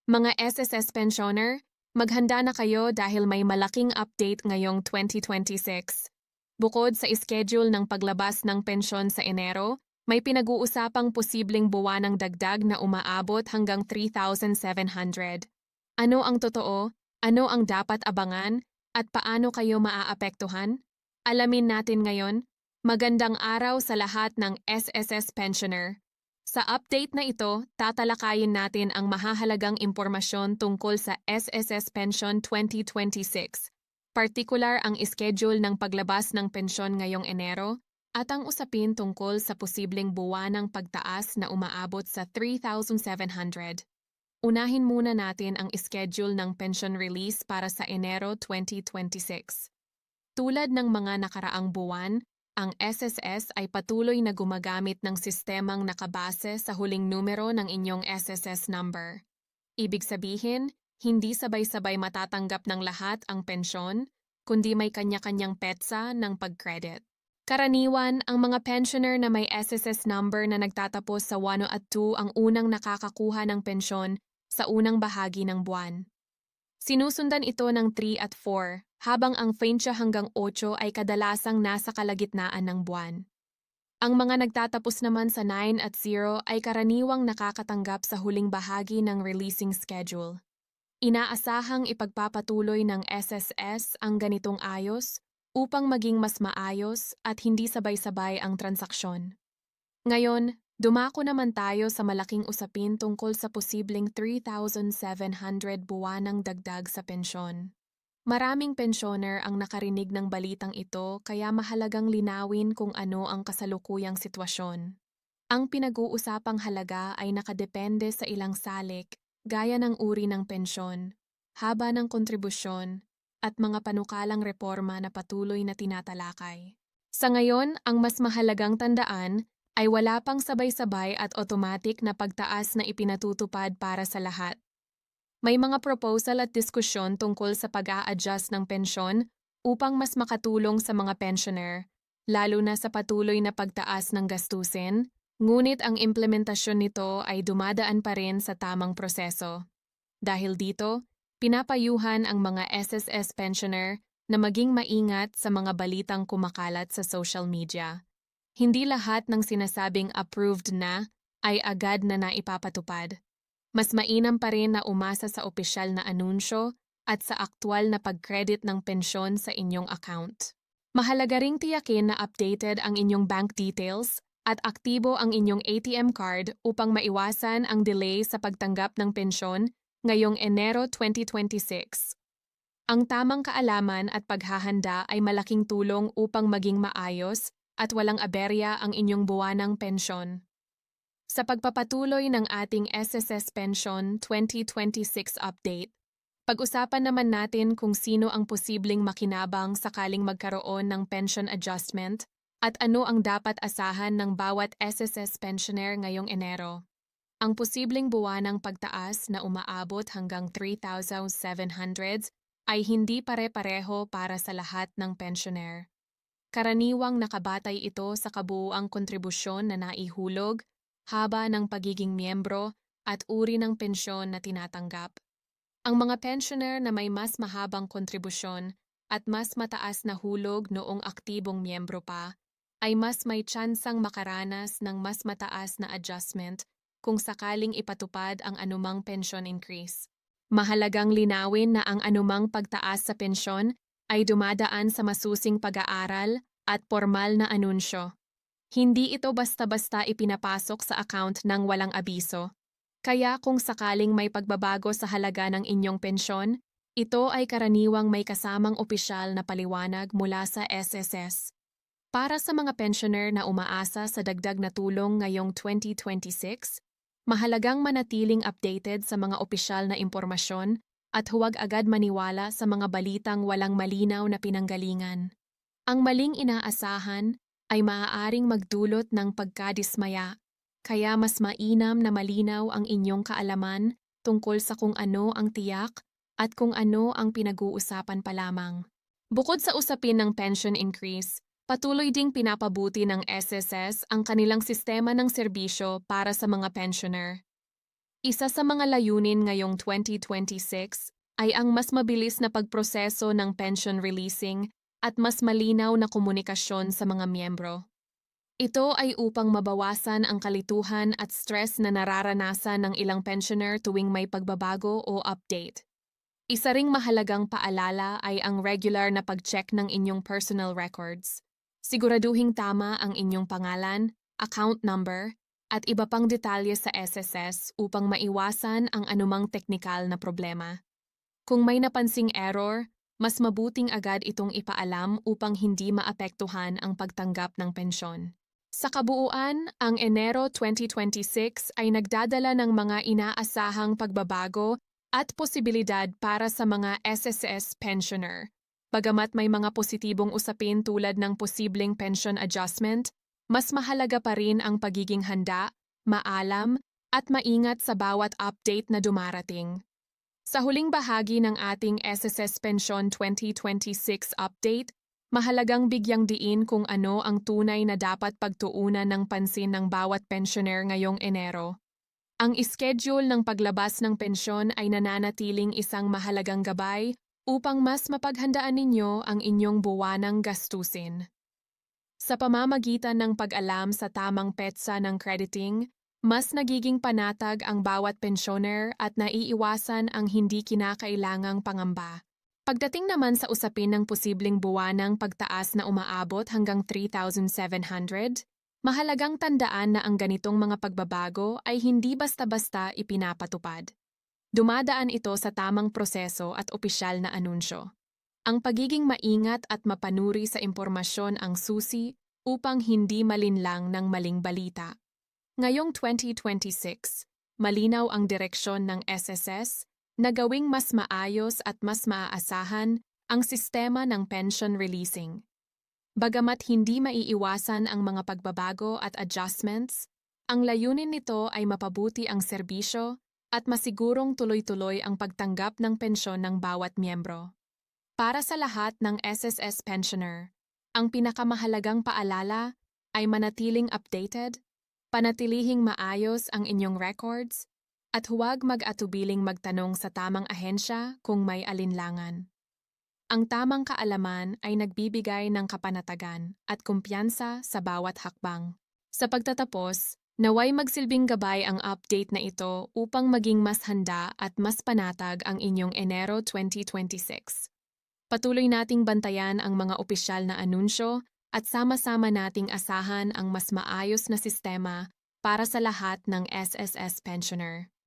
Mga SSS pensioner, maghanda na kayo dahil may malaking update ngayong 2026. Bukod sa schedule ng paglabas ng pensyon sa Enero, may pinag-uusapang posibleng buwanang dagdag na umaabot hanggang 3,700. Ano ang totoo? Ano ang dapat abangan? At paano kayo maaapektuhan? Alamin natin ngayon. Magandang araw sa lahat ng SSS pensioner. Sa update na ito, tatalakayin natin ang mahahalagang impormasyon tungkol sa SSS Pension 2026, partikular ang schedule ng paglabas ng pensyon ngayong Enero at ang usapin tungkol sa posibleng buwanang pagtaas na umaabot sa 3,700. Unahin muna natin ang schedule ng pension release para sa Enero 2026. Tulad ng mga nakaraang buwan, ang SSS ay patuloy na gumagamit ng sistemang nakabase sa huling numero ng inyong SSS number. Ibig sabihin, hindi sabay-sabay matatanggap ng lahat ang pensyon, kundi may kanya-kanyang petsa ng pag-credit. Karaniwan, ang mga pensioner na may SSS number na nagtatapos sa 1 at 2 ang unang nakakakuha ng pensyon sa unang bahagi ng buwan. Sinusundan ito ng 3 at 4, habang ang fensya hanggang 8 ay kadalasang nasa kalagitnaan ng buwan. Ang mga nagtatapos naman sa 9 at 0 ay karaniwang nakakatanggap sa huling bahagi ng releasing schedule. Inaasahang ipagpapatuloy ng SSS ang ganitong ayos upang maging mas maayos at hindi sabay-sabay ang transaksyon. Ngayon, dumako naman tayo sa malaking usapin tungkol sa posibleng 3,700 buwanang dagdag sa pensyon. Maraming pensyoner ang nakarinig ng balitang ito kaya mahalagang linawin kung ano ang kasalukuyang sitwasyon. Ang pinag-uusapang halaga ay nakadepende sa ilang salik, gaya ng uri ng pensyon, haba ng kontribusyon, at mga panukalang reforma na patuloy na tinatalakay. Sa ngayon, ang mas mahalagang tandaan ay wala pang sabay-sabay at automatic na pagtaas na ipinatutupad para sa lahat. May mga proposal at diskusyon tungkol sa pag-a-adjust ng pensyon upang mas makatulong sa mga pensioner, lalo na sa patuloy na pagtaas ng gastusin, ngunit ang implementasyon nito ay dumadaan pa rin sa tamang proseso. Dahil dito, pinapayuhan ang mga SSS pensioner na maging maingat sa mga balitang kumakalat sa social media. Hindi lahat ng sinasabing approved na ay agad na naipapatupad. Mas mainam pa rin na umasa sa opisyal na anunsyo at sa aktwal na pag-credit ng pensyon sa inyong account. Mahalaga ring tiyakin na updated ang inyong bank details at aktibo ang inyong ATM card upang maiwasan ang delay sa pagtanggap ng pensyon ngayong Enero 2026. Ang tamang kaalaman at paghahanda ay malaking tulong upang maging maayos at walang aberya ang inyong buwanang pensyon. Sa pagpapatuloy ng ating SSS Pension 2026 update, pag-usapan naman natin kung sino ang posibleng makinabang sakaling magkaroon ng pension adjustment at ano ang dapat asahan ng bawat SSS pensioner ngayong Enero. Ang posibleng buwanang pagtaas na umaabot hanggang 3,700 ay hindi pare-pareho para sa lahat ng pensioner. Karaniwang nakabatay ito sa kabuuang kontribusyon na naihulog, haba ng pagiging miyembro at uri ng pensyon na tinatanggap. Ang mga pensioner na may mas mahabang kontribusyon at mas mataas na hulog noong aktibong miyembro pa ay mas may tsansang makaranas ng mas mataas na adjustment kung sakaling ipatupad ang anumang pension increase. Mahalagang linawin na ang anumang pagtaas sa pensyon ay dumadaan sa masusing pag-aaral at formal na anunsyo. Hindi ito basta-basta ipinapasok sa account ng walang abiso. Kaya kung sakaling may pagbabago sa halaga ng inyong pensyon, ito ay karaniwang may kasamang opisyal na paliwanag mula sa SSS. Para sa mga pensioner na umaasa sa dagdag na tulong ngayong 2026, mahalagang manatiling updated sa mga opisyal na impormasyon at huwag agad maniwala sa mga balitang walang malinaw na pinanggalingan. Ang maling inaasahan ay maaaring magdulot ng pagkadismaya, kaya mas mainam na malinaw ang inyong kaalaman tungkol sa kung ano ang tiyak at kung ano ang pinag-uusapan pa lamang. Bukod sa usapin ng pension increase, patuloy ding pinapabuti ng SSS ang kanilang sistema ng serbisyo para sa mga pensioner. Isa sa mga layunin ngayong 2026 ay ang mas mabilis na pagproseso ng pension releasing at mas malinaw na komunikasyon sa mga miyembro. Ito ay upang mabawasan ang kalituhan at stress na nararanasan ng ilang pensioner tuwing may pagbabago o update. Isa ring mahalagang paalala ay ang regular na pag-check ng inyong personal records. Siguraduhing tama ang inyong pangalan, account number, at iba pang detalye sa SSS upang maiwasan ang anumang teknikal na problema. Kung may napansing error, mas mabuting agad itong ipaalam upang hindi maapektuhan ang pagtanggap ng pensyon. Sa kabuuan, ang Enero 2026 ay nagdadala ng mga inaasahang pagbabago at posibilidad para sa mga SSS pensioner. Bagamat may mga positibong usapin tulad ng posibleng pension adjustment, mas mahalaga pa rin ang pagiging handa, maalam, at maingat sa bawat update na dumarating. Sa huling bahagi ng ating SSS Pension 2026 update, mahalagang bigyang diin kung ano ang tunay na dapat pagtuunan ng pansin ng bawat pensioner ngayong Enero. Ang schedule ng paglabas ng pensyon ay nananatiling isang mahalagang gabay upang mas mapaghandaan ninyo ang inyong buwanang gastusin. Sa pamamagitan ng pag-alam sa tamang petsa ng crediting, mas nagiging panatag ang bawat pensioner at naiiwasan ang hindi kinakailangang pangamba. Pagdating naman sa usapin ng posibleng buwanang pagtaas na umaabot hanggang 3,700, mahalagang tandaan na ang ganitong mga pagbabago ay hindi basta-basta ipinapatupad. Dumadaan ito sa tamang proseso at opisyal na anunsyo. Ang pagiging maingat at mapanuri sa impormasyon ang susi upang hindi malinlang ng maling balita. Ngayong 2026, malinaw ang direksyon ng SSS na gawing mas maayos at mas maaasahan ang sistema ng pension releasing. Bagamat hindi maiiwasan ang mga pagbabago at adjustments, ang layunin nito ay mapabuti ang serbisyo at masigurong tuloy-tuloy ang pagtanggap ng pensyon ng bawat miyembro. Para sa lahat ng SSS pensioner, ang pinakamahalagang paalala ay manatiling updated, panatilihing maayos ang inyong records, at huwag mag-atubiling magtanong sa tamang ahensya kung may alinlangan. Ang tamang kaalaman ay nagbibigay ng kapanatagan at kumpiyansa sa bawat hakbang. Sa pagtatapos, naway magsilbing gabay ang update na ito upang maging mas handa at mas panatag ang inyong Enero 2026. Patuloy nating bantayan ang mga opisyal na anunsyo at sama-sama nating asahan ang mas maayos na sistema para sa lahat ng SSS pensioner.